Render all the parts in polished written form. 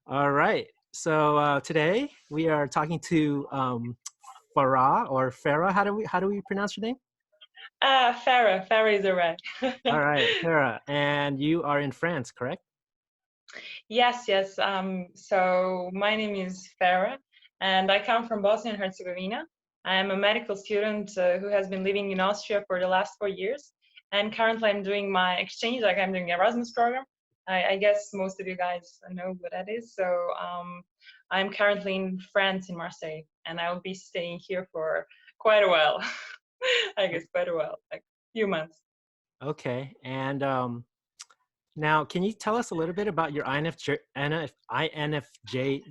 All right. So today we are talking to Farah or Farah. How do we pronounce your name? Farah. Farah is alright. All right, Farah, and you are in France, correct? Yes, yes. So my name is Farah, and I come from Bosnia and Herzegovina. I am a medical student who has been living in Austria for the last 4 years, and currently I'm doing my exchange, like I'm doing Erasmus program. I guess most of you guys know what that is. So I'm currently in France, in Marseille, and I will be staying here for quite a while. I guess quite a while, like a few months. Okay. And now, can you tell us a little bit about your INFJ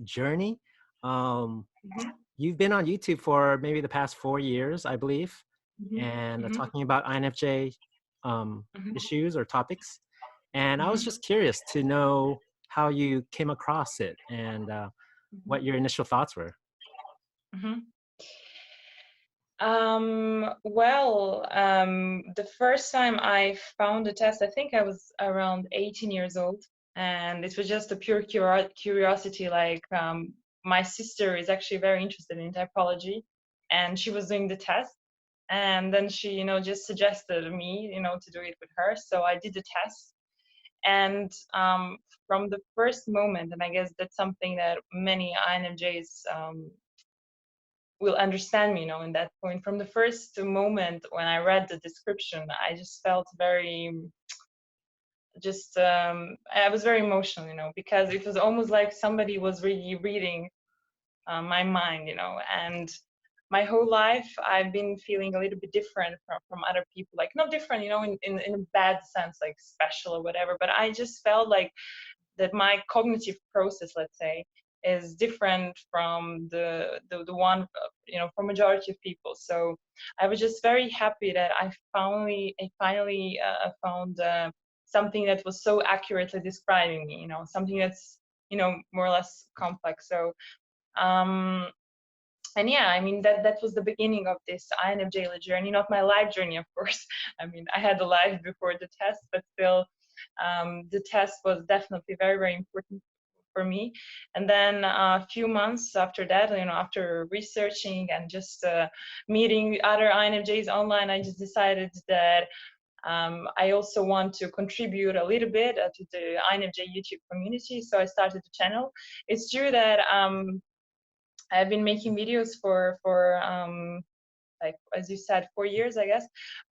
journey? Um, Mhm, you've been on YouTube for maybe the past 4 years, I believe, mhm, and mhm, talking about INFJ mhm, issues or topics. And I was mhm. just curious to know how you came across it and what Mhm, your initial thoughts were. mhm. The first time I found a test, I think I was around 18 years old, and it was just a pure curiosity. Like, my sister is actually very interested in typology, and she was doing the test, and then she, just suggested me, to do it with her. So I did the test, and from the first moment, and I guess that's something that many INFJs will understand me, in that point. From the first moment when I read the description, I just felt very, just I was very emotional, because it was almost like somebody was really reading my mind, and my whole life I've been feeling a little bit different from other people, like not different, in a bad sense, like special or whatever, but I just felt like that my cognitive process, let's say, is different from the one, for majority of people. So I was just very happy that I finally found something that was so accurately describing me, something that's, more or less complex. So um and yeah, I mean, that was the beginning of this INFJ journey, not my life journey, of course. I mean, I had a life before the test, but still, the test was definitely very, very important for me. And then a few months after that, after researching and just meeting other INFJs online, I just decided that I also want to contribute a little bit to the INFJ YouTube community. So I started the channel. It's true that I've been making videos for like, as you said, 4 years, I guess,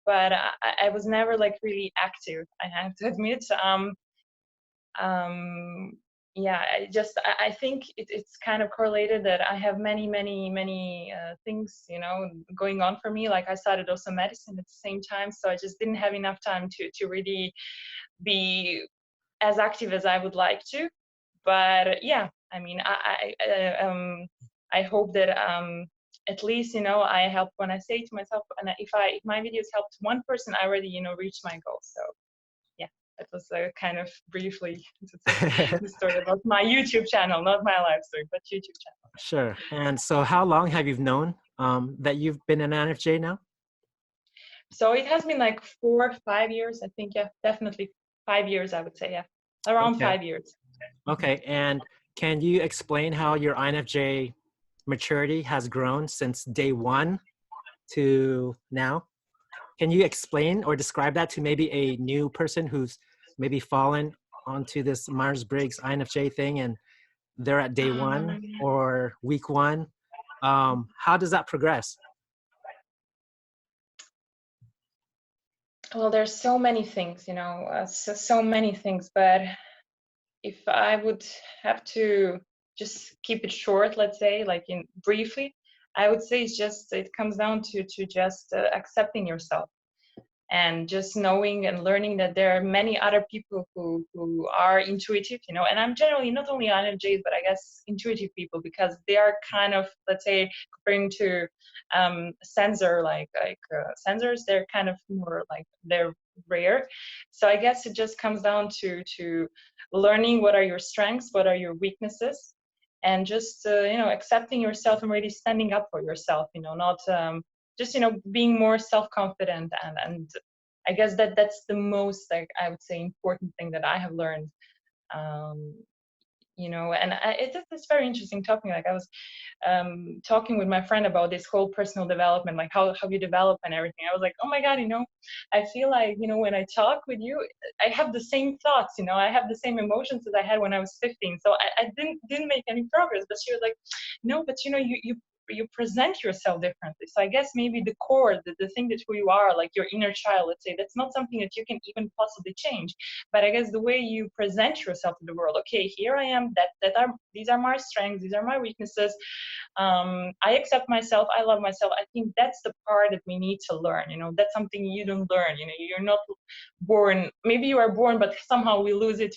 but I was never like really active, I have to admit. Um, yeah, I think it's kind of correlated that I have many, many, many things, going on for me. Like, I started also medicine at the same time, so I just didn't have enough time to really be as active as I would like to. But yeah, I mean, I hope that at least, I help. When I say to myself, and if my videos helped one person, I already, reached my goal. So yeah, that was kind of briefly to say the story about my YouTube channel, not my live story, but YouTube channel. Sure. And so, how long have you known that you've been an INFJ now? So it has been like 4 or 5 years, I think. Yeah, definitely 5 years, I would say. Yeah, around Okay. 5 years. Mhm. Okay. And can you explain how your INFJ maturity has grown since day one to now? Can you explain or describe that to maybe a new person who's maybe fallen onto this Myers-Briggs INFJ thing and they're at day one Um, or week one? How does that progress? well, there's so many things, so many things, but if I would have to just keep it short, let's say, like in briefly, I would say it comes down to just accepting yourself, and just knowing and learning that there are many other people who are intuitive, and I'm generally not only INFJs, but I guess intuitive people, because they are kind of, let's say, comparing to sensors, they're kind of more like, they're rare. So I guess it just comes down to learning what are your strengths, what are your weaknesses, and just accepting yourself and really standing up for yourself, not just being more self-confident, and I guess that's the most, like, I would say, important thing that I have learned. um And it's very interesting topic. Like I was talking with my friend about this whole personal development, like how you develop and everything. I was like, oh my God, I feel like, when I talk with you, I have the same thoughts, I have the same emotions as I had when I was 15. So I didn't make any progress. But she was like, no, but you present yourself differently. So I guess maybe the core, the thing that who you are, like your inner child, let's say, that's not something that you can even possibly change. But I guess the way you present yourself to the world, okay, here I am, these are my strengths, these are my weaknesses. I accept myself, I love myself. I think that's the part that we need to learn. That's something you don't learn. You're not born, maybe you are born, but somehow we lose it,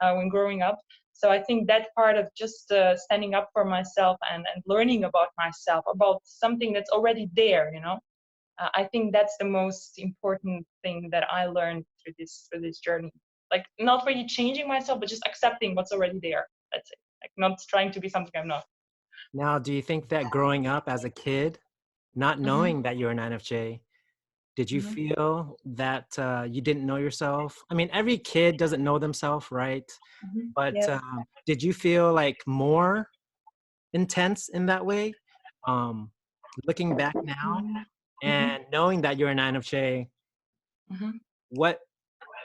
when growing up. So I think that part of just standing up for myself and learning about myself, about something that's already there, I think that's the most important thing that I learned through this journey. Like not really changing myself, but just accepting what's already there. That's it. Like not trying to be something I'm not. Now, do you think that growing up as a kid, not Mm-hmm. knowing that you're an INFJ, did you Mm-hmm. feel that you didn't know yourself? I mean, every kid doesn't know themselves, right? Mm-hmm. But Yes. did you feel like more intense in that way? Um, Looking back now Mm-hmm. and knowing that you're an INFJ, Mm-hmm. what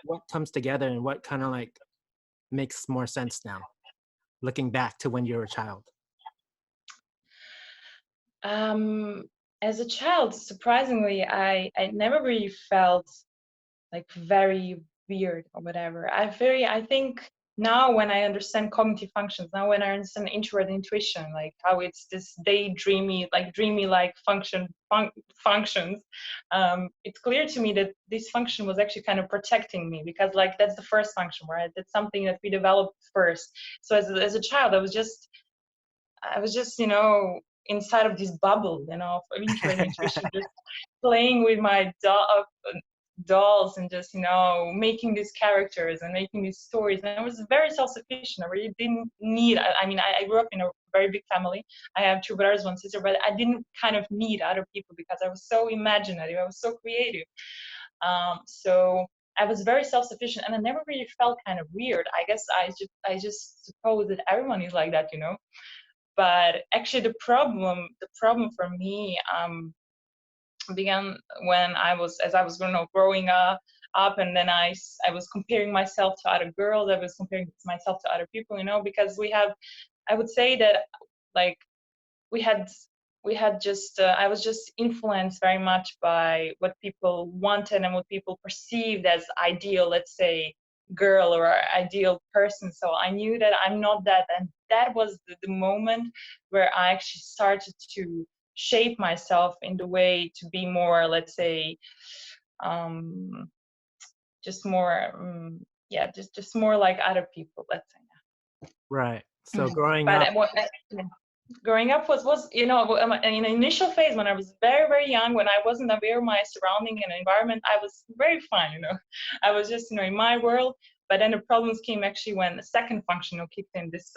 what comes together and what kind of like makes more sense now, looking back to when you were a child? Um, as a child, surprisingly, I never really felt like very weird or whatever. I think now when I understand cognitive functions, now when I understand introvert intuition, like how it's this daydreamy, like dreamy like functions, it's clear to me that this function was actually kind of protecting me, because like that's the first function, right? That's something that we developed first. So as a child, I was just, inside of this bubble, of introvert intuition, just playing with my dolls and just, making these characters and making these stories. And I was very self-sufficient. I really didn't need, I mean, I grew up in a very big family. I have two brothers, one sister, but I didn't kind of need other people because I was so imaginative. I was so creative. So I was very self-sufficient, and I never really felt kind of weird. I guess I just suppose that everyone is like that, But actually, the problem for me began when as I was growing up, and then I was comparing myself to other girls. I was comparing myself to other people, because I would say that, like, we had just I was just influenced very much by what people wanted and what people perceived as ideal, let's say, girl or ideal person. So I knew that I'm not that, and that was the moment where I actually started to shape myself in the way to be more, let's say, um, just more, yeah, just more like other people, let's say. Right. So Mhm. growing But up, growing up was in the initial phase, when I was very, very young, when I wasn't aware of my surrounding and environment, I was very fine. I was just, in my world. But then the problems came actually when the second function, kicked in, this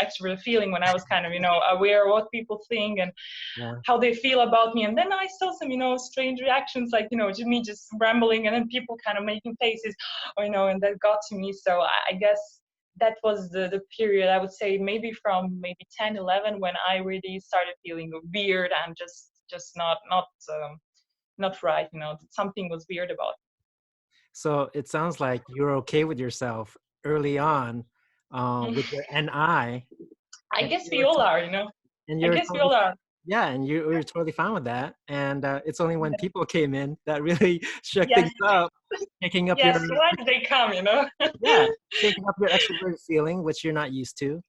extrovert feeling, when I was kind of, aware of what people think and yeah. how they feel about me. And then I saw some, strange reactions, like, just me just rambling, and then people kind of making faces, or, and that got to me. So I guess that was the period, I would say, maybe from maybe 10, 11, when I really started feeling weird and just not right. Something was weird about So it sounds like you're okay with yourself early on, it. with your NI, I and guess you we were all to- are, and I you're guess we totally all are. yeah, and you were totally fine with that. And it's only when people came in that really shook Yes, things up, taking up your yes, why did they come? yeah, shaking up your extroverted feeling, which you're not used to.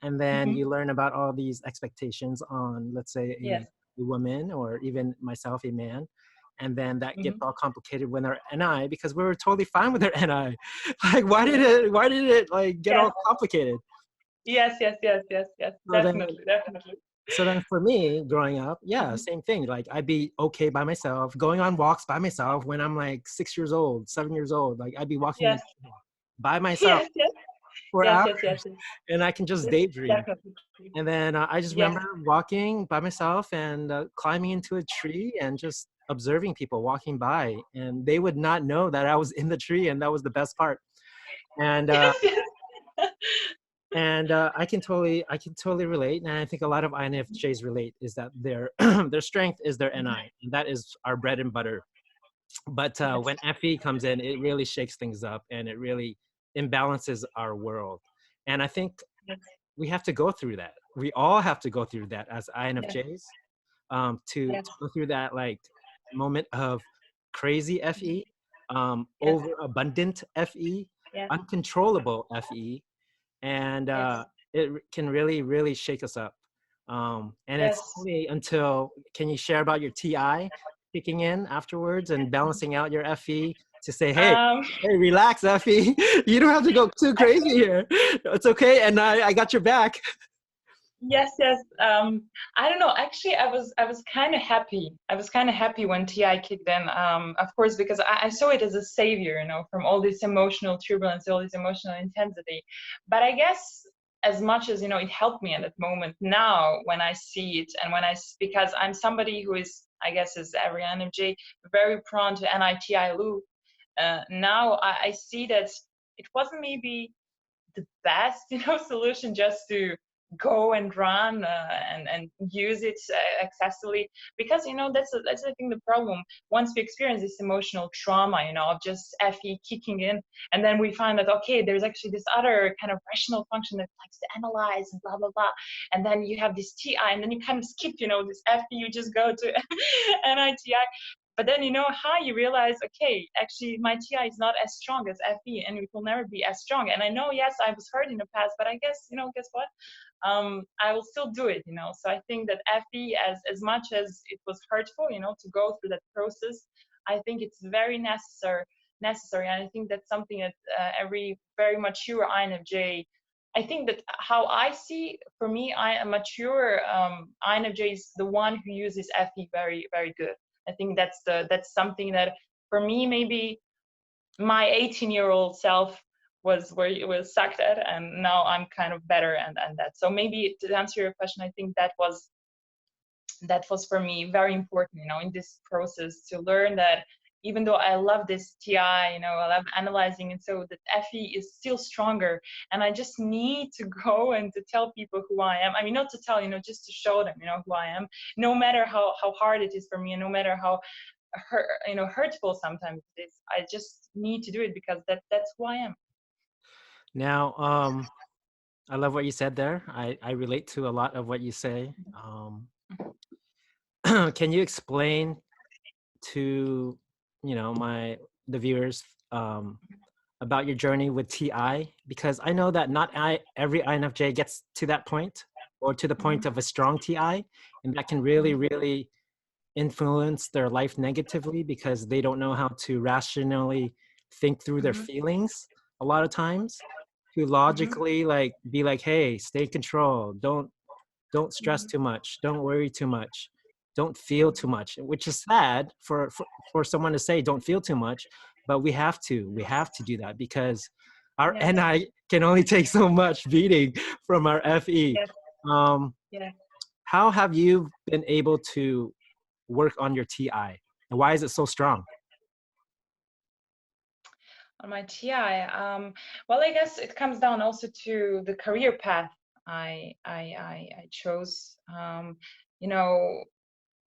And then Hmm. you learn about all these expectations on, let's say, Yes. a woman, or even myself, a man. And then that gets Hmm. all complicated when our NI, because we were totally fine with our NI. Like, why did it like get Yes, all complicated? yes, yes, yes, yes, yes, So then, definitely, definitely. for me growing up, yeah, Hmm. same thing. Like, I'd be okay by myself, going on walks by myself when I'm like 6 years old, 7 years old. Like, I'd be walking Yes, by myself yes, yes, for yes, hours, yes, yes, yes, and I can just yes, daydream. definitely. And then I just Yes. remember walking by myself and climbing into a tree and just observing people walking by, and they would not know that I was in the tree, and that was the best part. And Yes, yes. And I can totally relate, and I think a lot of INFJs relate. Is that their their strength is their NI, and that is our bread and butter. But Yes. when FE comes in, it really shakes things up, and it really imbalances our world. And I think Yes. we have to go through that. We all have to go through that as Yes. INFJs, to Yes. go through that like moment of crazy FE, Yes. overabundant FE, Yes. uncontrollable FE, and Yes. can really, really shake us up. And it's Yes. only until, can you share about your TI kicking in afterwards and balancing out your FE to say, hey, Um, hey, relax, FE. You don't have to go too crazy here. It's okay, and I got your back. yes, yes. I don't know. Actually, I was kind of happy. I was kind of happy when TI kicked in. Of course, because I saw it as a savior, from all this emotional turbulence, all this emotional intensity. But I guess as much as it helped me at that moment. Now, when I see it, and because I'm somebody who is, I guess, as every NFJ, very prone to NITI loop. Now I see that it wasn't maybe the best solution just to go and run and use it excessively, because that's I think the problem. Once we experience this emotional trauma of just FE kicking in, and then we find that, okay, there's actually this other kind of rational function that likes to analyze and blah blah blah, and then you have this TI, and then you kind of skip this FE, you just go to NITI. But then how you realize, okay, actually my TI is not as strong as FE, and it will never be as strong. And I know, yes, I was hurt in the past, but I guess, guess what? I will still do it. So I think that FE, as much as it was hurtful, to go through that process, I think it's very necessary. And I think that's something that every very mature INFJ, I think that how I see, for me, a mature INFJ is the one who uses FE very, very good. I think that's something that, for me, maybe my 18-year-old self was sucked at, and now I'm kind of better and that. So maybe, to answer your question, I think that was for me very important, in this process, to learn that even though I love this TI, I love analyzing, and so that FE is still stronger, and I just need to go and to tell people who I am. I mean, not to tell, just to show them, who I am, no matter how hard it is for me, and no matter how hurtful sometimes it is. I just need to do it because that's who I am. Now, I love what you said there. I relate to a lot of what you say. Can you explain to the viewers, about your journey with TI? Because I know that not every INFJ gets to that point, or to the point of a strong TI, and that can really, really influence their life negatively, because they don't know how to rationally think through their Mm-hmm. feelings a lot of times, to Mm-hmm. logically like be like, hey, stay in control, don't stress Mm-hmm. too much, don't worry too much, don't feel too much, which is sad for someone to say don't feel too much. But we have to do that, because our Yes. NI can only take so much beating from our FE. Yes. um, Yes. how have you been able to work on your TI, and why is it so strong? On my TI, well, I guess it comes down also to the career path I chose. You know,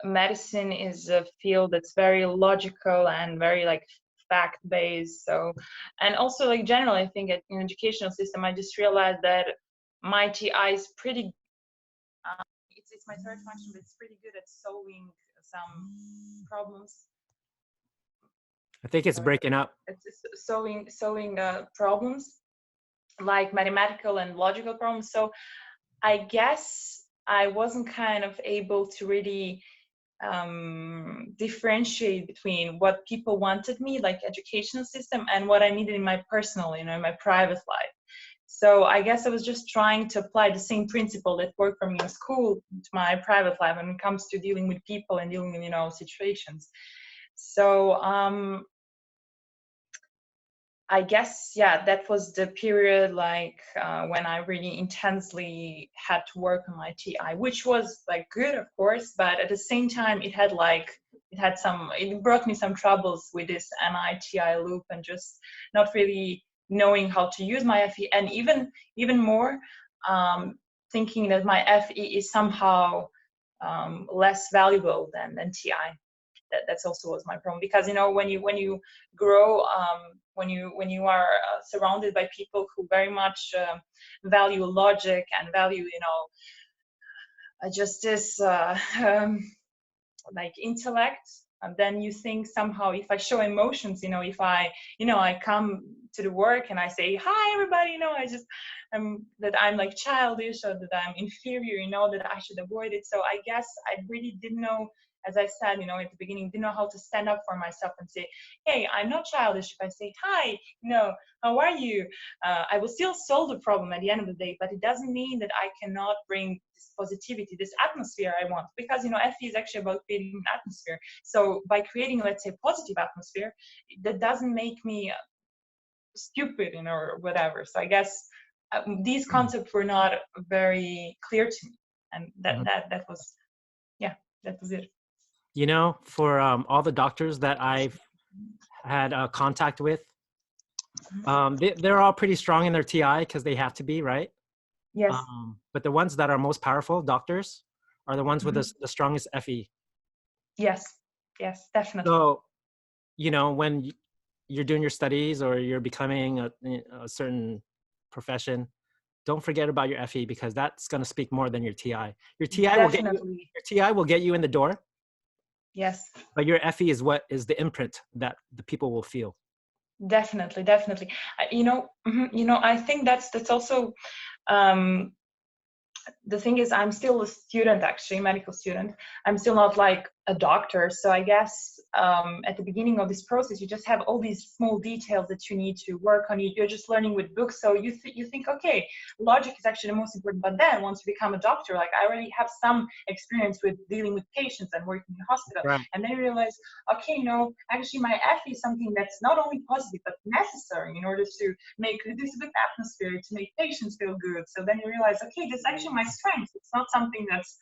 medicine is a field that's very logical and very like fact based. So, and also like generally, I think in educational system, I just realized that my TI is pretty. It's my third function, but it's pretty good at solving some problems. I think it's Sorry, breaking up. it's solving problems like mathematical and logical problems. So I guess I wasn't kind of able to really differentiate between what people wanted me, like educational system, and what I needed in my personal, in my private life. So I guess I was just trying to apply the same principle that worked for me in school to my private life when it comes to dealing with people and dealing with, situations. So I guess, yeah, that was the period like when I really intensely had to work on my TI, which was like good, of course, but at the same time, it brought me some troubles with this NITI loop, and just not really knowing how to use my FE, and even more, thinking that my FE is somehow less valuable than TI. That's also was my problem, because when you grow, when you are surrounded by people who very much value logic and value just this like intellect, and then you think somehow if I show emotions, if I come to the work and I say hi everybody, I just that I'm like childish, or that I'm inferior, that I should avoid it. So I guess I really didn't know, as I said, at the beginning, didn't know how to stand up for myself and say, hey, I'm not childish if I say hi, how are you? I will still solve the problem at the end of the day, but it doesn't mean that I cannot bring this positivity, this atmosphere I want, because FE is actually about creating an atmosphere. So by creating, let's say, positive atmosphere, that doesn't make me stupid, or whatever. So I guess these concepts were not very clear to me, and that was, yeah, that was it. For all the doctors that I've had contact with, they're all pretty strong in their TI because they have to be, right? Yes. But the ones that are most powerful doctors are the ones with the strongest FE. Yes, definitely. So, when you're doing your studies or you're becoming a certain profession, don't forget about your FE, because that's going to speak more than your TI. Your TI will get you in the door. Yes. But your FE is what is the imprint that the people will feel. Definitely. I think that's also the thing is, I'm still a student, actually, medical student. I'm still not like a doctor. So I guess at the beginning of this process, you just have all these small details that you need to work on. You're just learning with books. So you think, okay, logic is actually the most important. But then once you become a doctor, like I already have some experience with dealing with patients and working in a hospital. Right. And then you realize, okay, no, actually my FE is something that's not only positive, but necessary in order to make this good atmosphere, to make patients feel good. So then you realize, okay, this is actually my strength. It's not something that's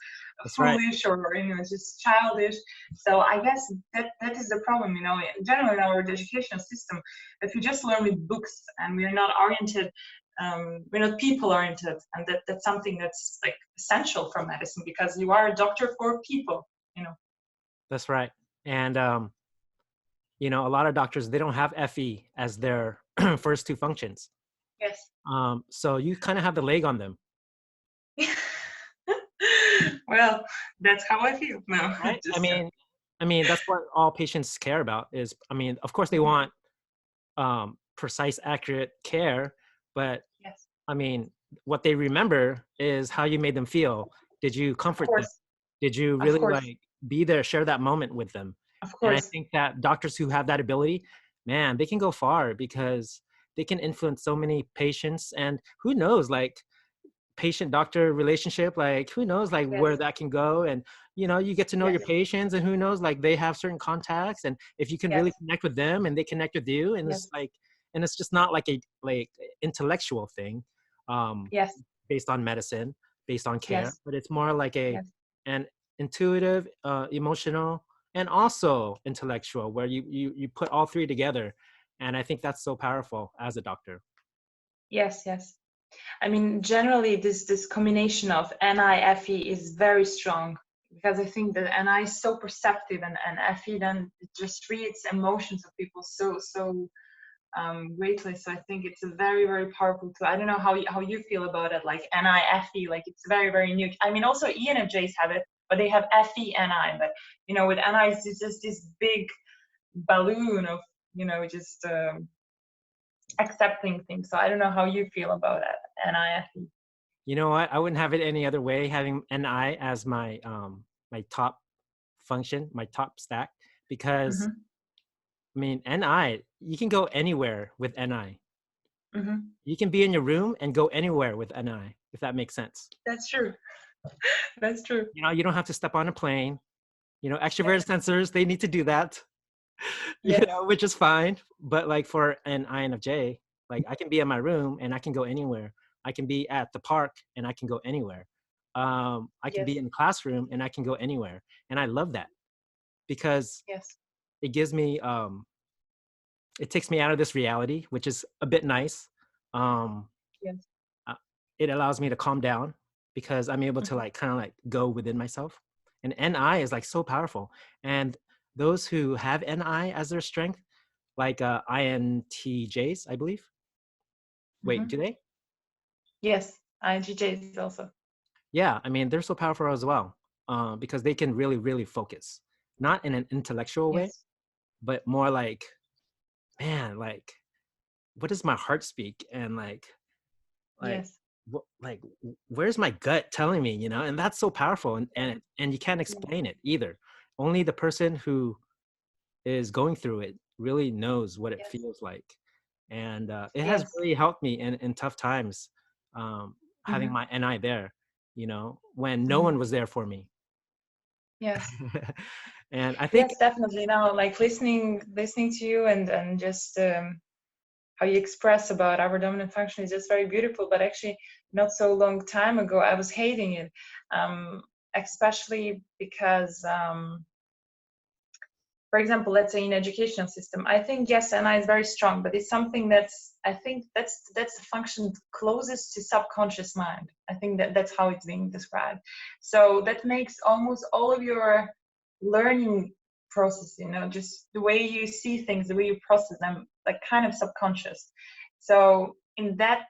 foolish, right, or just childish. So I guess that is the problem, generally in our educational system, if we just learn with books and we're not oriented, we're not people oriented, and that's something that's like essential for medicine, because you are a doctor for people. That's right. And a lot of doctors, they don't have FE as their first two functions. Yes. So you kind of have the leg on them. Well, that's how I feel now. Right? I mean, that's what all patients care about is, of course they want precise, accurate care, but yes, what they remember is how you made them feel. Did you comfort them? Did you really like be there, share that moment with them? Of course. And I think that doctors who have that ability, man, they can go far, because they can influence so many patients. And who knows, like, patient-doctor relationship, like, who knows, like, yes, where that can go. And you get to know yes, your patients, and who knows, like, they have certain contacts, and if you can really connect with them and they connect with you, and it's like, and it's just not like a intellectual thing based on medicine, based on care, but it's more like an intuitive, emotional, and also intellectual, where you put all three together. And I think that's so powerful as a doctor. Yes. Generally, this combination of NI, FE is very strong, because I think that NI is so perceptive, and FE then just reads emotions of people so greatly. So I think it's a very, very powerful tool. I don't know how you feel about it, like NI, FE, like it's very, very new. Also ENFJs have it, but they have FE, NI. But with NI, it's just this big balloon of just accepting things. So I don't know how you feel about it, NI, FE. You know what? I wouldn't have it any other way, having NI as my my top function, my top stack, because NI, you can go anywhere with NI. You can be in your room and go anywhere with NI, if that makes sense. That's true. That's true. You don't have to step on a plane. Extroverted sensors, they need to do that. Which is fine. But like for an INFJ, like I can be in my room and I can go anywhere. I can be at the park and I can go anywhere. I can be in the classroom and I can go anywhere. And I love that, because it gives me it takes me out of this reality, which is a bit nice. Um, Yes. uh, it allows me to calm down because I'm able to Mhm. like kind of like go within myself. And NI is like so powerful. And those who have NI as their strength, like INTJs, I believe. Wait, do Mhm. they? Yes, INGJs also. Yeah, I mean, they're so powerful as well, because they can really, really focus, not in an intellectual way, Yes. but more like, man, like, what does my heart speak? And like, Yes. where's my gut telling me, you know? And that's so powerful, and Yes. and you can't Yes. explain it either. Only the person who is going through it really knows what it Yes. feels like, and it has Yes. really helped me in tough times, having Mhm. my NI there, you know, when no Mhm. one was there for me. Yes. And I think, Yes, definitely. Now, like listening to you and just how you express about our dominant function is just very beautiful. But actually, not so long time ago, I was hating it, um, especially because, for example, let's say in educational system, I think yes, NI is very strong, but it's something that's I think that's the function closest to subconscious mind. I think that's how it's being described. So that makes almost all of your learning process, you know, just the way you see things, the way you process them, like kind of subconscious. So in that,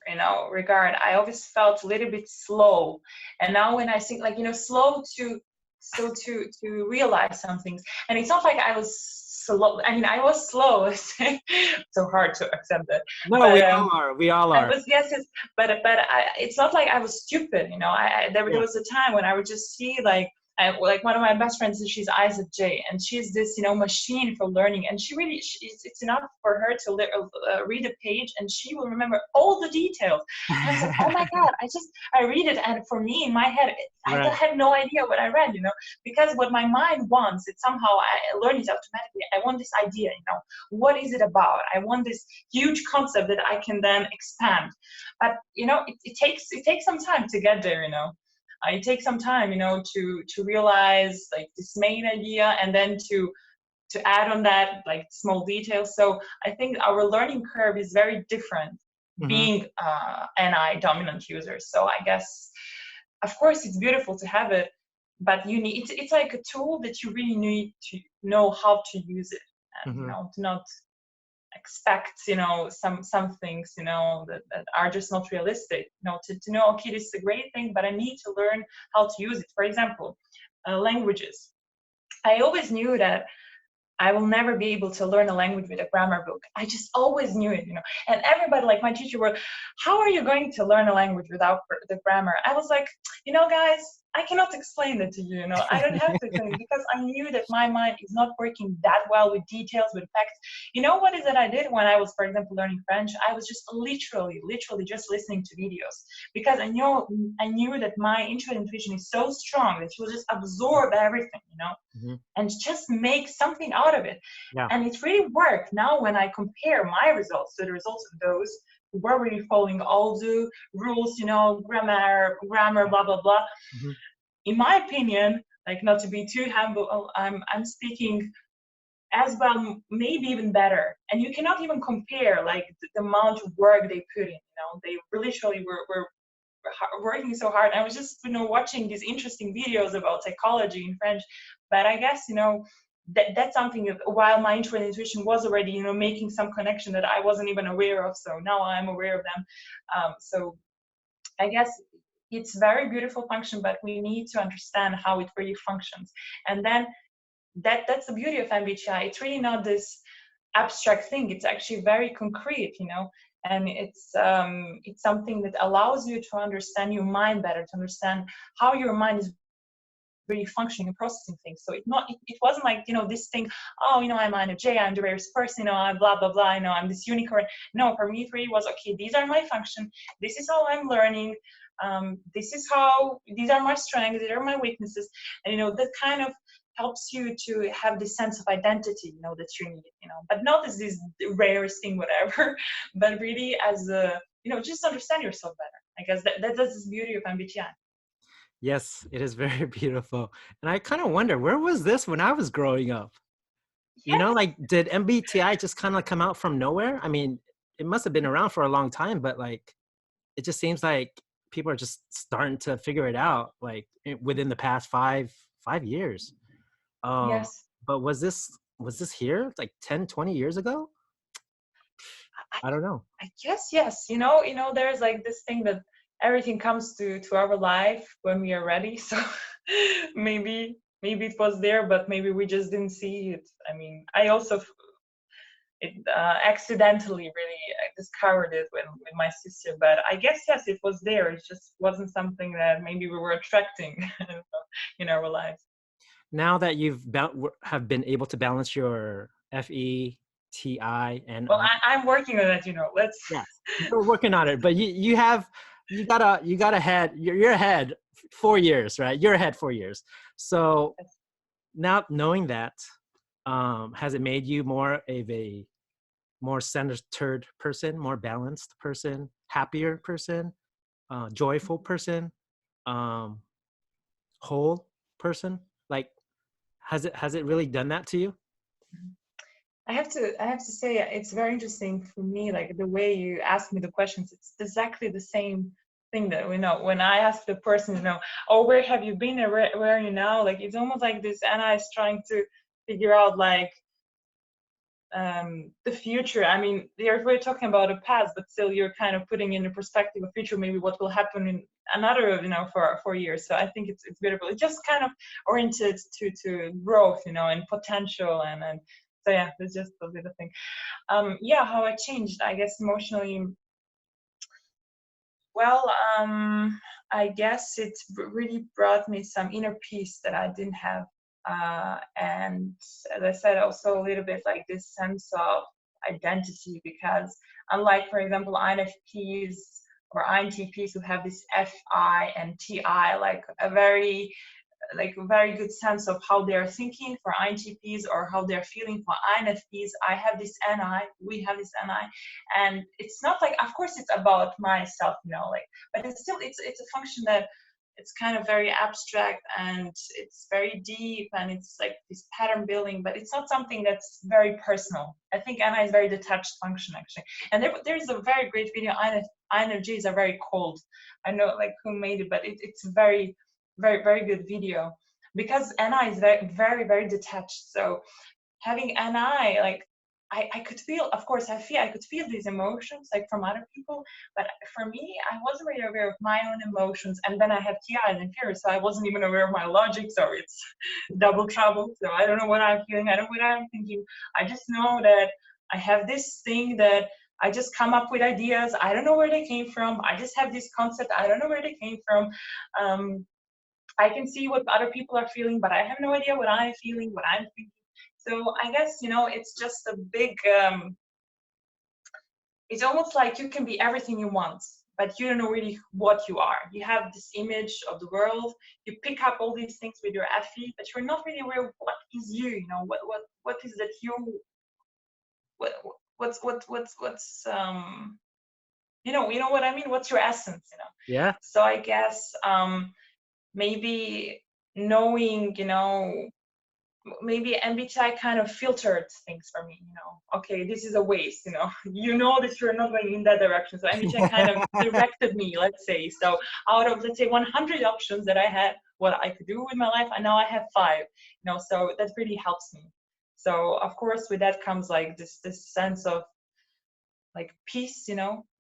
you know, regard, I always felt a little bit slow. And now when I think, like, you know, slow to to realize some things. And it's not like I was slow. I mean, I was slow. So hard to accept that. no, But we all are. We all I are. was, yes, yes, but it's not like I was stupid, you know. There Yeah. was a time when I would just see like one of my best friends, she's ISFJ, and she's this, you know, machine for learning, and it's enough for her to read a page, and she will remember all the details. And I was like, oh my god, I read it, and for me in my head, I Right. have no idea what I read, you know, because what my mind wants, it somehow I learn it automatically. I want this idea, you know, what is it about? I want this huge concept that I can then expand. But you know, it takes some time to get there, you know. It takes some time, you know, to realize like this main idea, and then to add on that like small details. So I think our learning curve is very different, Hmm. being NI dominant users. So I guess, of course, it's beautiful to have it, but you need it's like a tool that you really need to know how to use it, and you Hmm. know, to not expect, you know, some things, you know, that are just not realistic, you know, to know, okay, this is a great thing, but I need to learn how to use it. For example, languages. I always knew that I will never be able to learn a language with a grammar book. I just always knew it, you know. And everybody, like my teacher, were, how are you going to learn a language without the grammar? I was like, you know, guys, I cannot explain it to you. You know, I don't have to explain it because I knew that my mind is not working that well with details, with facts. You know what is that I did when I was, for example, learning French? I was just literally just listening to videos because I knew that my intuition is so strong that you will just absorb everything, you know, Hmm. and just make something out of it. Yeah. And it really worked. Now, when I compare my results to the results of those who were really following all the rules, you know, grammar, blah, blah, blah, Hmm. in my opinion, like not to be too humble, I'm speaking as well, maybe even better. And you cannot even compare like the amount of work they put in. You know, they literally were working so hard. I was just, you know, watching these interesting videos about psychology in French, but I guess, you know, that's something that while my intuition was already, you know, making some connection that I wasn't even aware of. So now I'm aware of them. So I guess it's very beautiful function, but we need to understand how it really functions. And then that's the beauty of MBTI. It's really not this abstract thing. It's actually very concrete, you know, and it's something that allows you to understand your mind better, to understand how your mind is really functioning and processing things. So it wasn't like, you know, this thing, oh, you know, I'm INFJ, I'm the rarest person, you know, I'm blah blah blah, you know, I'm this unicorn. No, for me it really was, okay, these are my function, this is how I'm learning, this is how, these are my strengths, these are my weaknesses, and you know, that kind of helps you to have this sense of identity, you know, that you need, you know, but not as this rarest thing, whatever, but really as a, you know, just understand yourself better. I guess that's the beauty of MBTI. Yes, it is very beautiful. And I kind of wonder, where was this when I was growing up? You know, Yes. like, did MBTI just kind of come out from nowhere? I mean, it must have been around for a long time, but like, it just seems like people are just starting to figure it out, like within the past five years. Um, Yes. but was this here like 10, 20 years ago? I, I don't know. I guess yes. There's like this thing that everything comes to our life when we are ready. So maybe it was there, but maybe we just didn't see it. I mean, I also accidentally really discovered it with my sister, but I guess yes, it was there. It just wasn't something that maybe we were attracting in our lives. Now that have been able to balance your FETI and Well, I, I'm working on it. Let's. yes, you're working on it, but you got ahead. You're ahead 4 years, right? You're ahead 4 years. So now knowing that, has it made you more of a more centered person, more balanced person, happier person, joyful person, um, whole person? Like, has it really done that to you? I have to say it's very interesting for me, like the way you ask me the questions. It's exactly the same thing that we know when I ask the person, oh, where have you been, or where are you now? Like it's almost like this Anna is trying to figure out like the future. I mean, we're talking about the past, but still you're kind of putting in the perspective of future, maybe what will happen in another, for 4 years. So I think it's beautiful. It's just kind of oriented to growth, and potential, and so yeah, that's just a little thing. Yeah, how I changed, I guess, emotionally. Well, I guess it really brought me some inner peace that I didn't have. And as I said, also a little bit like this sense of identity, because unlike, for example, INFPs or INTPs who have this FI and TI, like a very good sense of how they're thinking for INTPs or how they're feeling for INFPs. I have this NI, we have this NI, and it's not like, of course, it's about myself, but it's still it's a function that it's kind of very abstract and it's very deep and it's like this pattern building, but it's not something that's very personal. I think NI is very detached function actually, and there's a very great video. INFJs are very cold. I know like who made it, but it's very very very good video, because NI is very very very detached. So having NI, like I could feel, of course, I could feel these emotions like from other people, but for me, I wasn't really aware of my own emotions. And then I have TI and inferior, so I wasn't even aware of my logic. So it's double trouble. So I don't know what I'm feeling. I don't know what I'm thinking. I just know that I have this thing that I just come up with ideas. I don't know where they came from. I just have this concept. I don't know where they came from. I can see what other people are feeling, but I have no idea what I'm feeling, what I'm thinking. So I guess, it's just a big, it's almost like you can be everything you want, but you don't know really what you are. You have this image of the world, you pick up all these things with your FE, but you're not really aware of what is you, what is that you, what, what's, you know what I mean? What's your essence? Yeah. So I guess, maybe knowing, maybe MBTI kind of filtered things for me, okay, this is a waste, you know that you're not going in that direction. So MBTI kind of directed me, let's say. So out of, let's say, 100 options that I had, what I could do with my life, and now I have 5, so that really helps me. So of course, with that comes like this sense of like peace,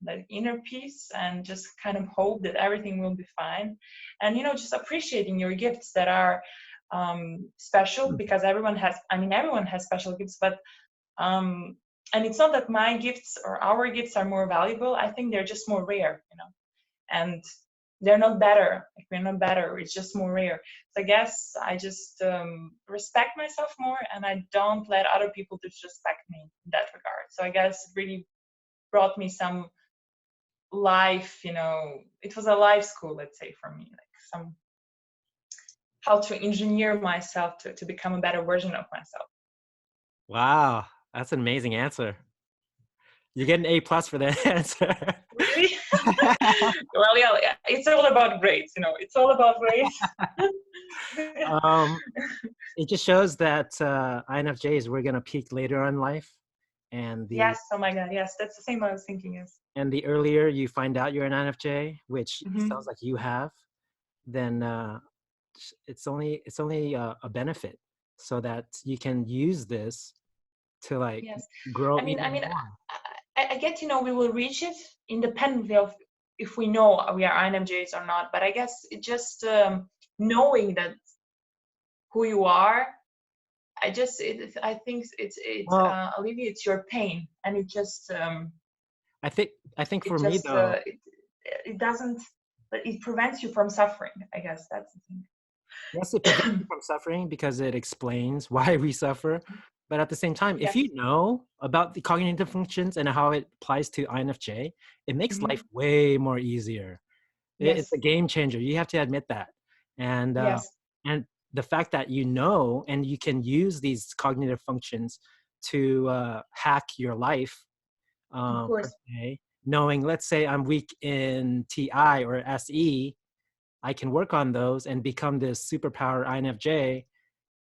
like inner peace, and just kind of hope that everything will be fine. And just appreciating your gifts that are special, because everyone has special gifts, but and it's not that my gifts or our gifts are more valuable. I think they're just more rare, and they're not better. Like, we're not better, it's just more rare. So I guess I just respect myself more, and I don't let other people disrespect me in that regard. So I guess it really brought me some life, it was a life school, let's say, for me, like some how to engineer myself to become a better version of myself. Wow, that's an amazing answer. You get an A+ for that answer. Really? Well, yeah, it's all about grades, it's all about grades. um, it just shows that INFJs, we're gonna peak later in life, and Yes. Oh my God. Yes, that's the same I was thinking. Yes. the earlier you find out you're an INFJ, which Hmm. sounds like you have, then it's only a benefit, so that you can use this to like Yes. grow I even mean, more. I get, we will reach it independently of if we know we are INFJs or not. But I guess it just knowing that who you are, I think it Well, alleviates your pain, and I think I think it for me just though, it doesn't, it prevents you from suffering. I guess that's the yes, it prevents you thing. from suffering because it explains why we suffer. But at the same time, if Yes. you know about the cognitive functions and how it applies to INFJ, it makes life Hmm. way more easier. It's Yes. a game changer. You have to admit that. And Yes. and the fact that you know and you can use these cognitive functions to hack your life, Of per course. se, knowing, let's say I'm weak in TI or SE, I can work on those and become this superpower INFJ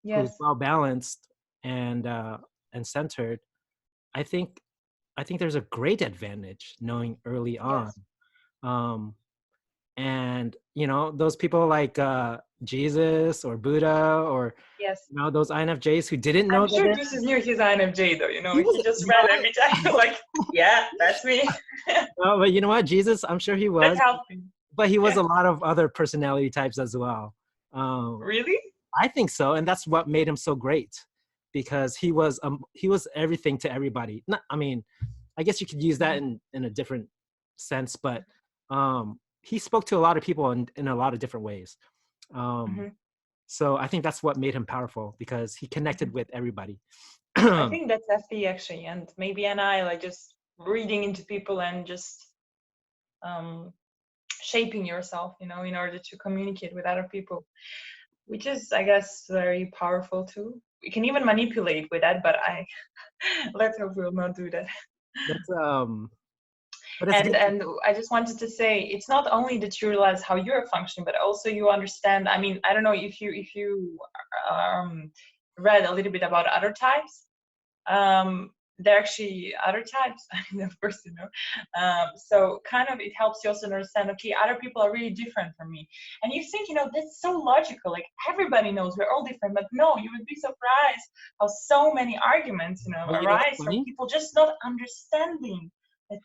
who's Yes. well balanced and centered. I think I think there's a great advantage knowing early on. Yes. Um, and those people like Jesus or Buddha, or Yes. those INFJs who didn't know I'm that sure they're this is near his INFJ though. he was He just you read know every time like, yeah, that's me. but you know what, Jesus, I'm sure he That's was, helping. but he was Yeah. a lot of other personality types as well. um, Really? I think so, and that's what made him so great, because he was everything to everybody. Not, I mean, I guess you could use that Hmm. in a different sense, but he spoke to a lot of people in a lot of different ways. Um, Hmm. so I think that's what made him powerful, because he connected Hmm. with everybody. I think that's FE actually, and maybe and I like just reading into people and just um, shaping yourself, in order to communicate with other people, which is, I guess, very powerful too. We can even manipulate with that, but I let's hope we'll not do that. That's but it's and good. and I just wanted to say it's not only that you realize how you're functioning, but also you understand. I mean, I don't know if you um, read a little bit about other types. There are actually other types. I mean, of course, so kind of it helps you also understand, okay, other people are really different from me. And you think, that's so logical. Like everybody knows we're all different, but no, you would be surprised how so many arguments, But you know what's arise from funny? people just not understanding that,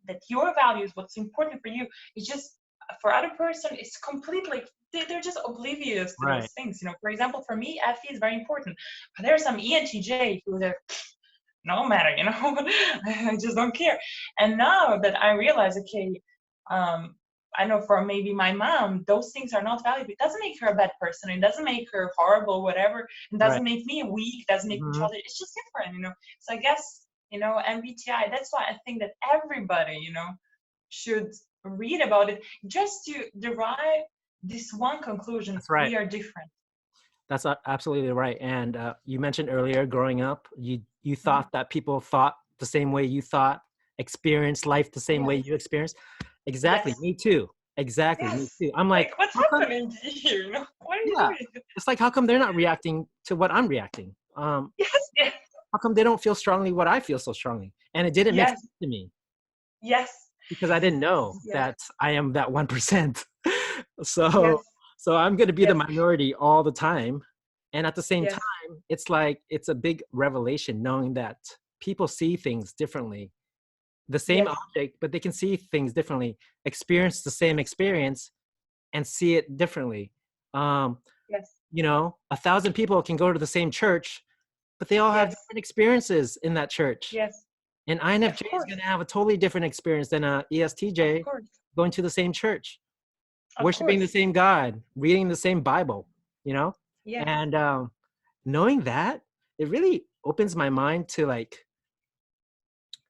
that your values, what's important for you, is just for other person, it's completely they're just oblivious to Right. those things. For example, for me, FE is very important. But there are some ENTJ who are no matter, I just don't care. And now that I realize, okay, um, I know for maybe my mom, those things are not valuable. It doesn't make her a bad person. It doesn't make her horrible, whatever. It Right. doesn't make me weak. Doesn't make me Hmm. childish. It's just different. So I guess, MBTI. That's why I think that everybody, should read about it just to derive this one conclusion: That's right. we are different. That's absolutely right. And you mentioned earlier, growing up, you Mhm. thought that people thought the same way you thought, experienced life the same way Yes. you experienced. Exactly. Yes. Me too. Exactly. Me Yes. too. I'm like, Like, what's how come? happening here? What are you Yeah. doing? It's like, how come they're not reacting to what I'm reacting? Yes, yes, How come they don't feel strongly what I feel so strongly? And it didn't make yes, sense to me, yes, because I didn't know yes, that I am that 1%. so yes, so I'm going to be the yes, minority all the time. And at the same yes, time, it's like it's a big revelation knowing that people see things differently. The same yes, object, but they can see things differently, experience the same experience and see it differently. Um, yes, 1,000 people can go to the same church, but they all have yes, different experiences in that church. yes. An Of INFJ is going course, to have a totally different experience than a of ESTJ course, going to the same church, of worshiping the course. same God, reading the same Bible, you know? Yes, And knowing that, it really opens my mind to like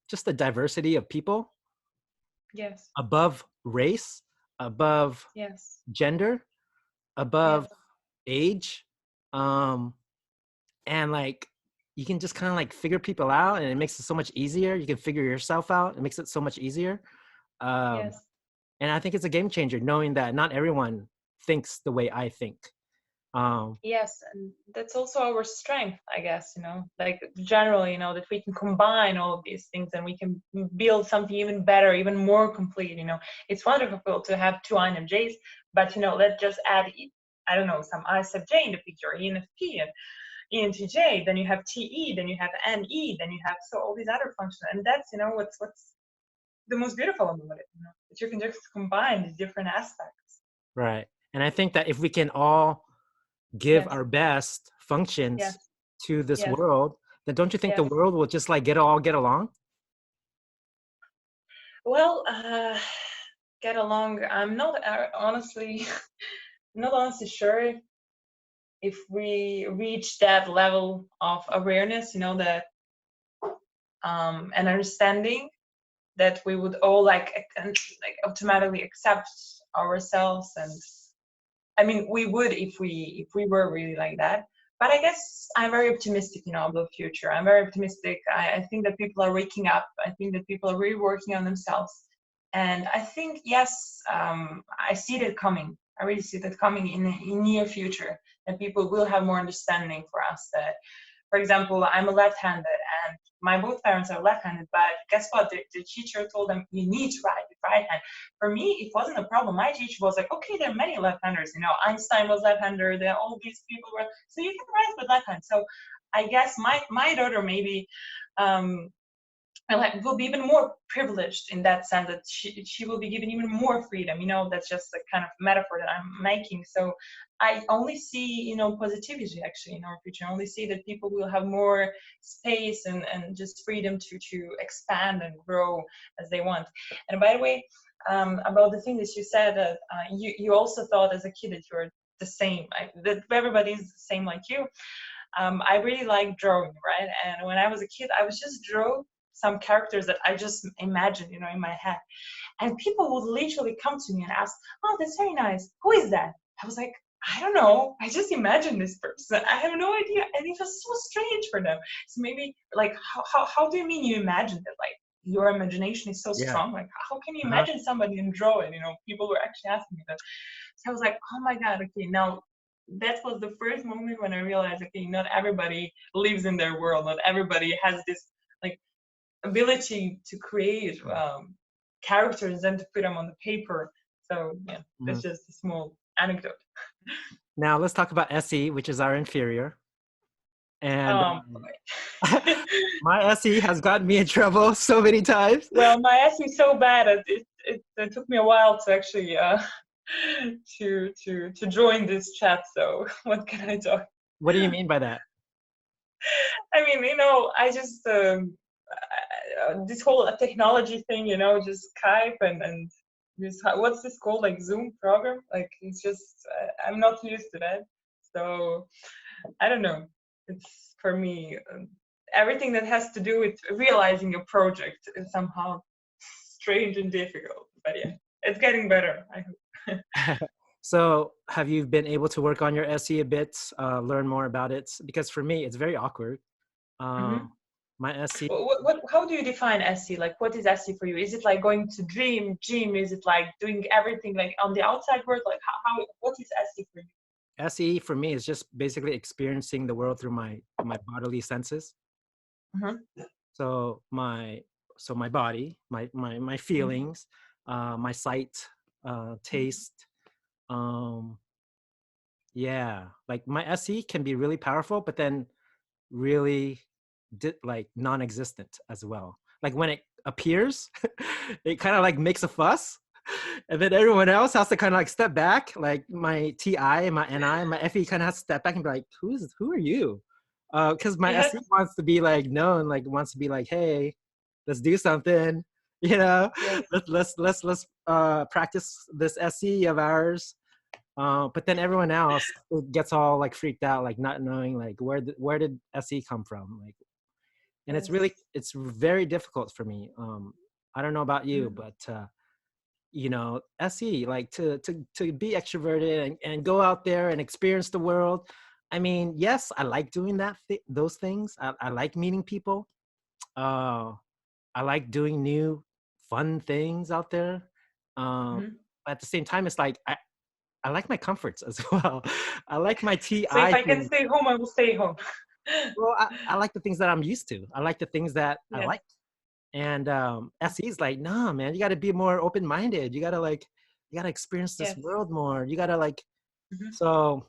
just the diversity of people yes, above race, above yes, gender, above yes, age. Um, and like you can just kind of like figure people out, and it makes it so much easier. You can figure yourself out. It makes it so much easier. yes, And I think it's a game changer knowing that not everyone thinks the way I think. Yes, and that's also our strength, I guess, like generally, that we can combine all of these things and we can build something even better, even more complete. It's wonderful to have two INFJs, but, let's just add, I don't know, some ISFJ in the picture, ENFP and ENTJ, then you have TE, then you have NE, then you have so all these other functions. And that's, what's the most beautiful about it, that you can just combine these different aspects. Right. And I think that if we can all give Yes, our best yes, functions to this yes, world, then don't you think the yes. world will just like get along? Well, get along. I'm not honestly, not honestly sure if we reach that level of awareness, that and understanding that we would all like automatically accept ourselves. And I mean, we would if we were really like that. But I guess I'm very optimistic, about the future. I'm very optimistic. I think that people are waking up. I think that people are really working on themselves. And I think, yes, I see that coming. I really see that coming in near future, that people will have more understanding for us. That, for example, I'm a left-handed, and my both parents are left-handed. But guess what? The teacher told them you need to write with right hand. For me, it wasn't a problem. My teacher was like, okay, there are many left-handers. Einstein was left-hander. There all these people were, so you can write with left hand. So I guess my daughter maybe and like will be even more privileged in that sense, that she will be given even more freedom. That's just a kind of metaphor that I'm making. So I only see, positivity actually in our future. I only see that people will have more space and just freedom to expand and grow as they want. And by the way, about the thing that you said, that you also thought as a kid that you were the same, that everybody's the same like you. I really like drawing, right? And when I was a kid, I was just draw some characters that I just imagined, in my head. And people would literally come to me and ask, "Oh, that's very nice. Who is that?" I was like, "I don't know. I just imagined this person. I have no idea." And it was so strange for them. So maybe like, how do you mean you imagined it? Like your imagination is so Yeah. strong. Like how can you Uh-huh. imagine somebody and draw it? People were actually asking me that. So I was like, oh my God, okay, now that was the first moment when I realized, okay, not everybody lives in their world. Not everybody has this like ability to create characters and to put them on the paper. So yeah, that's Mhm. just a small anecdote. Now let's talk about SE, which is our inferior. And Boy. my SE has gotten me in trouble so many times. Well, my essay is so bad. It took me a while to actually to join this chat. So what can I talk? What do you mean by that? I mean, I just this whole technology thing, just Skype and this, what's this called, like Zoom program? Like it's just I'm not used to that, so I don't know. It's for me everything that has to do with realizing a project is somehow strange and difficult. But yeah, it's getting better, I hope. So have you been able to work on your SE a bit, learn more about it? Because for me, it's very awkward. Hmm. My SE, How do you define SC? Like, what is SC for you? Is it like going to dream, gym? Is it like doing everything like on the outside world? Like, what is SC for you? SE for me is just basically experiencing the world through my bodily senses. Hmm. So my body, my feelings, my sight, taste, um, yeah. Like my SE can be really powerful, but then really like non-existent as well. Like when it appears, it kind of like makes a fuss, and then everyone else has to kind of like step back. Like my TI and my NI and my FE kind of has to step back and be like, who are you? Because my Yes, SE wants to be like known, like wants to be like, hey, let's do something. You know, yes, let's practice this SE of ours. But then everyone else gets all like freaked out, like not knowing like where did SE come from, like, and yes. it's very difficult for me. I don't know about you, Mm-hmm. but SE, like to be extroverted and go out there and experience the world. I mean, yes, I like doing those things. I like meeting people. Uh, I like doing new fun things out there. Um, Mm-hmm. but at the same time, it's like I like my comforts as well. I like my So if TI I can things. stay home, I will stay home. Well, I like the things that I'm used to. I like the things that I Yes. like. And SE is like, nah, man, you got to be more open-minded. You got to experience this Yes. world more. You got to like, Mhm. so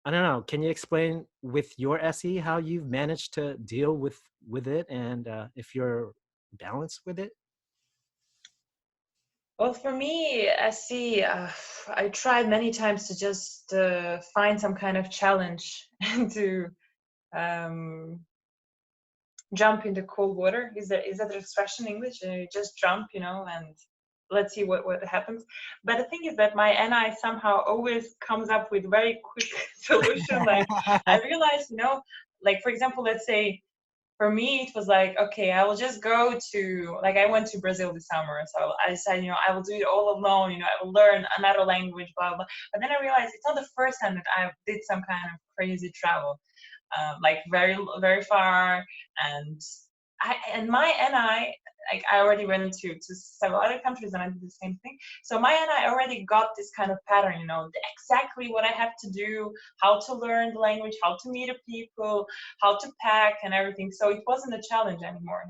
I don't know. Can you explain with your SE how you've managed to deal with it, and if you're balanced with it? Well, for me, SC, I tried many times to just find some kind of challenge and to um, jump into cold water. Is that the expression in English? You just jump, and let's see what happens. But the thing is that my NI somehow always comes up with very quick solution. Like I realized, like for example, let's say for me it was like, okay, I will just go to, like, I went to Brazil this summer, so I decided, I will do it all alone, I will learn another language, blah blah. But then I realized it's not the first time that I did some kind of crazy travel, like very very far. And my NI, like I already went to several other countries and I did the same thing. So my NI already got this kind of pattern, exactly what I have to do, how to learn the language, how to meet the people, how to pack and everything. So it wasn't a challenge anymore.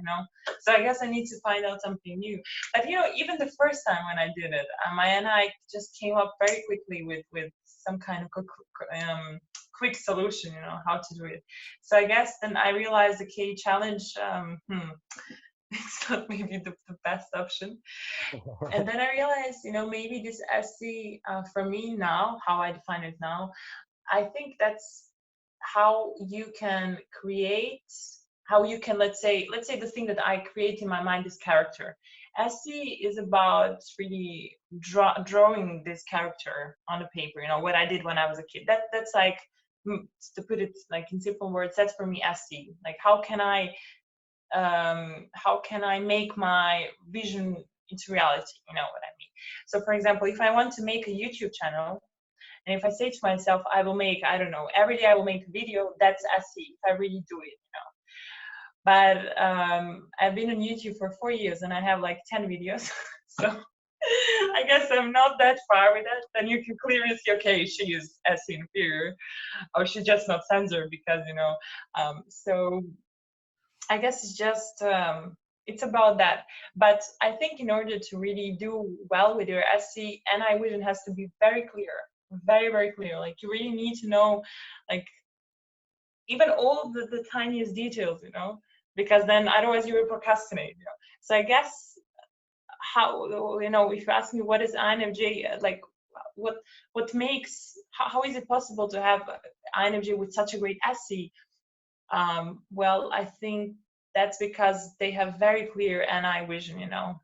So I guess I need to find out something new. But even the first time when I did it, my NI just came up very quickly with some kind of quick solution, how to do it. So I guess then I realized the key challenge, it's not maybe the best option. And then I realized, maybe this SC, for me now, how I define it now, I think that's how you can create, how you can, let's say the thing that I create in my mind is character. SC is about really drawing this character on the paper, what I did when I was a kid. That's like, to put it like in simple words, that's for me SC. Like how can I make my vision into reality? You know what I mean? So for example, if I want to make a YouTube channel, and if I say to myself, I will make, I don't know, every day I will make a video, that's SE, if I really do it. But I've been on YouTube for 4 years and I have like 10 videos. So I guess I'm not that far with that. Then you can clearly see, okay, she is SE inferior, or she's just not censored because, so I guess it's about that. But I think in order to really do well with your SC, NI vision has to be very clear, very, very clear. Like you really need to know, like even all the tiniest details, because then otherwise you will procrastinate. So I guess how, if you ask me what is INFJ, like what makes, how is it possible to have INFJ with such a great SC? Well, I think that's because they have very clear NI vision,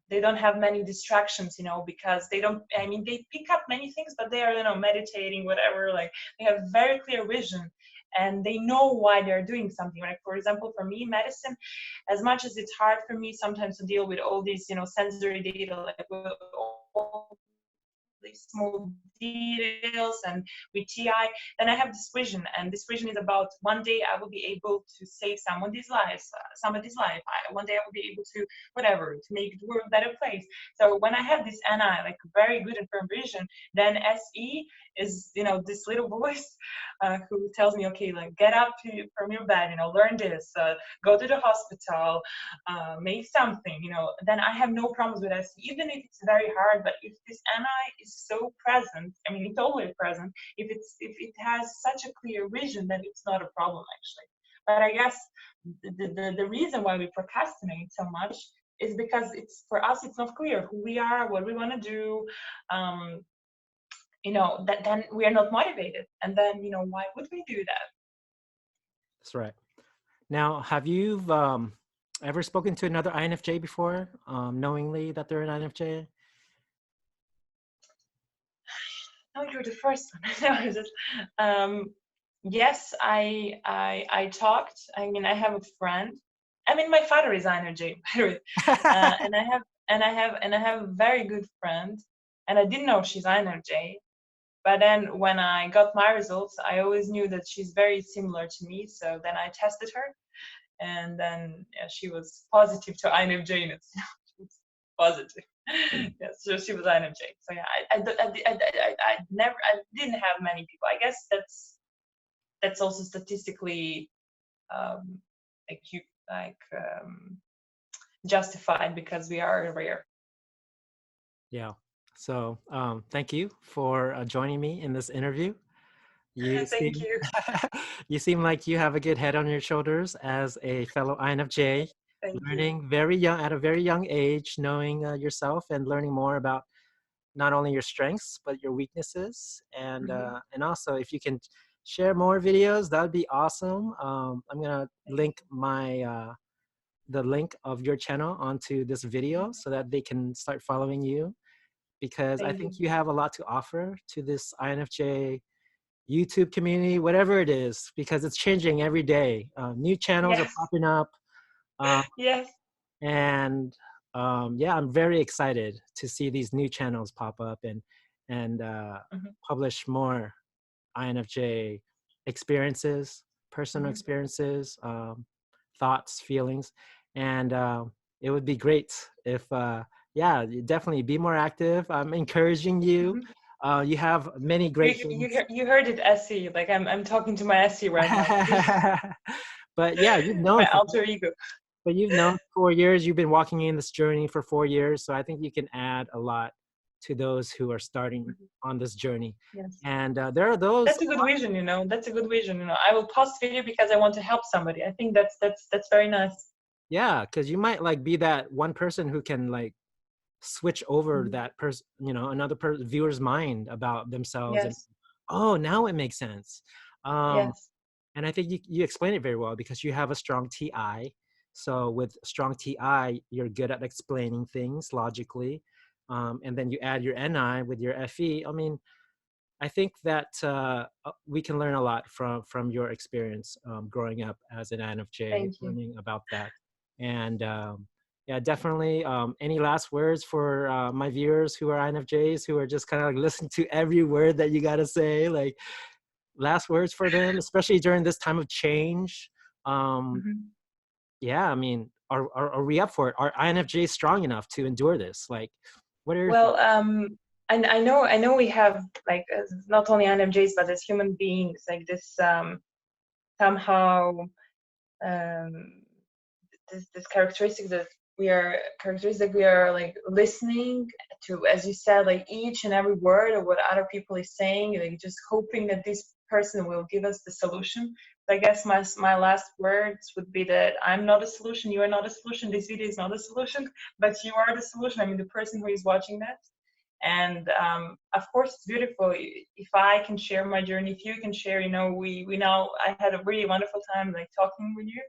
They don't have many distractions, because they don't, I mean, they pick up many things, but they are, meditating, whatever, like they have very clear vision and they know why they're doing something. Like, for example, for me, medicine, as much as it's hard for me sometimes to deal with all these, sensory data, like with all these small details and with TI, then I have this vision, and this vision is about one day I will be able to save somebody's life. One day I will be able to whatever, to make the world a better place. So when I have this NI, like very good and firm vision, then SE is, this little voice who tells me, okay, like get up from your bed, learn this, go to the hospital, make something, then I have no problems with SE, even if it's very hard. But if this NI is so present, I mean, it's always present. If it has such a clear vision, then it's not a problem actually. But I guess the reason why we procrastinate so much is because it's, for us, it's not clear who we are, what we want to do. That then we are not motivated, and then why would we do that? That's right. Now, have you ever spoken to another INFJ before, knowingly that they're an INFJ? No, you're the first one. No, yes, I talked. I mean, I have a friend. I mean, my father is INFJ, by the way, and I have a very good friend, and I didn't know she's INFJ. But then when I got my results, I always knew that she's very similar to me. So then I tested her, and then she was positive to INFJ. She was positive. Yes, so she was INFJ. So yeah, I didn't have many people. I guess that's also statistically um, like you like justified because we are rare. Yeah. So thank you for joining me in this interview. You Thank seem you. you seem like you have a good head on your shoulders as a fellow INFJ, Thank you. learning very young at a very young age, knowing yourself and learning more about not only your strengths but your weaknesses. Hmm. And also, if you can share more videos, that would be awesome. I'm gonna Thank link my the link of your channel onto this you. video so that they can start following you, because I Thank think you. you have a lot to offer to this INFJ YouTube community, whatever it is, because it's changing every day. New channels are Yes. popping up, uh, Yes. and yeah, I'm very excited to see these new channels pop up and Hmm. publish more INFJ experiences, personal Hmm. experiences, thoughts, feelings, and it would be great if, yeah, you definitely be more active. I'm encouraging you. Hmm. You have many great things. You heard it, SE. Like I'm talking to my SE right now. But yeah, My alter ego. you've known 4 years. You've been walking in this journey for 4 years, so I think you can add a lot to those who are starting Mhm. on this journey. Yes. And there are those. That's a good vision, you know. That's a good vision, you know. I will post video because I want to help somebody. I think that's very nice. Yeah, because you might like be that one person who can like switch over Mhm. that person, another viewer's mind about themselves, and Yes. oh, now it makes sense. Um, Yes. and I think you explain it very well because you have a strong TI. So with strong TI, you're good at explaining things logically, and then you add your NI with your FE. I mean, I think that we can learn a lot from your experience growing up as an INFJ, Thank you. learning about that. And yeah, definitely. Any last words for my viewers who are INFJs who are just kind of like listening to every word that you gotta say? Like last words for them, especially during this time of change. Um, Mhm. yeah, I mean, are we up for it? Are INFJs strong enough to endure this? Like, what are your thoughts? Well, I know we have like not only INFJs but as human beings like this somehow um, this characteristic we are like listening to, as you said, like each and every word of what other people is saying, like just hoping that this person will give us the solution. So I guess my last words would be that I'm not a solution, you are not a solution, this video is not a solution, but you are the solution. I mean, the person who is watching that. And of course it's beautiful if I can share my journey, if you can share, you know, we now I had a really wonderful time like talking with you,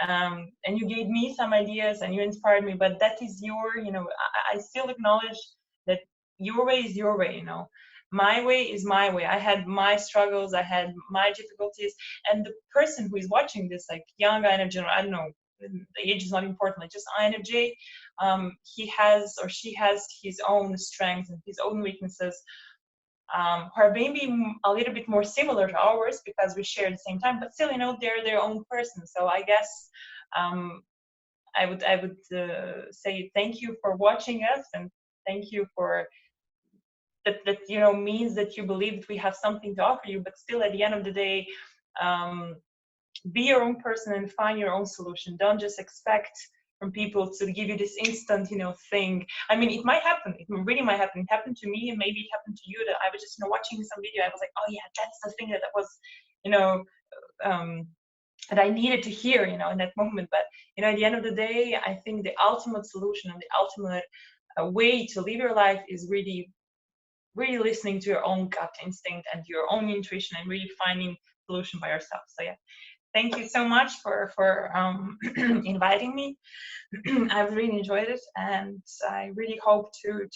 and you gave me some ideas and you inspired me, but that is your, you know, I still acknowledge that your way is your way, you know. My way is my way. I had my struggles, I had my difficulties, and the person who is watching this, like young INFJ, I don't know, the age is not important, like just INFJ, he has or she has his own strengths and his own weaknesses, who are maybe a little bit more similar to ours because we share the same time, but still, you know, they're their own person. So I guess um, I would say thank you for watching us, and thank you for that you know means that you believe that we have something to offer you. But still, at the end of the day, um, be your own person and find your own solution. Don't just expect from people to give you this instant, you know, thing. I mean, it might happen. It really might happen. It happened to me, and maybe it happened to you. That I was just, you know, watching some video. I was like, oh yeah, that's the thing that was, you know, um, that I needed to hear, you know, in that moment. But you know, at the end of the day, I think the ultimate solution and the ultimate way to live your life is really, really listening to your own gut instinct and your own intuition, and really finding solution by yourself. So yeah, thank you so much for inviting me. I've really enjoyed it, and I really hope to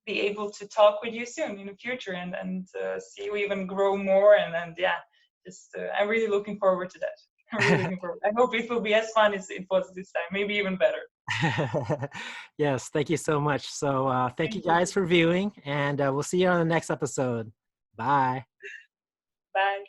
be able to talk with you soon in the future, and see you even grow more. And yeah, just I'm really looking forward to that. I'm really looking forward. I hope it will be as fun as it was this time, maybe even better. Yes, thank you so much. So thank you Thank you. guys for viewing, and we'll see you on the next episode. Bye. Bye.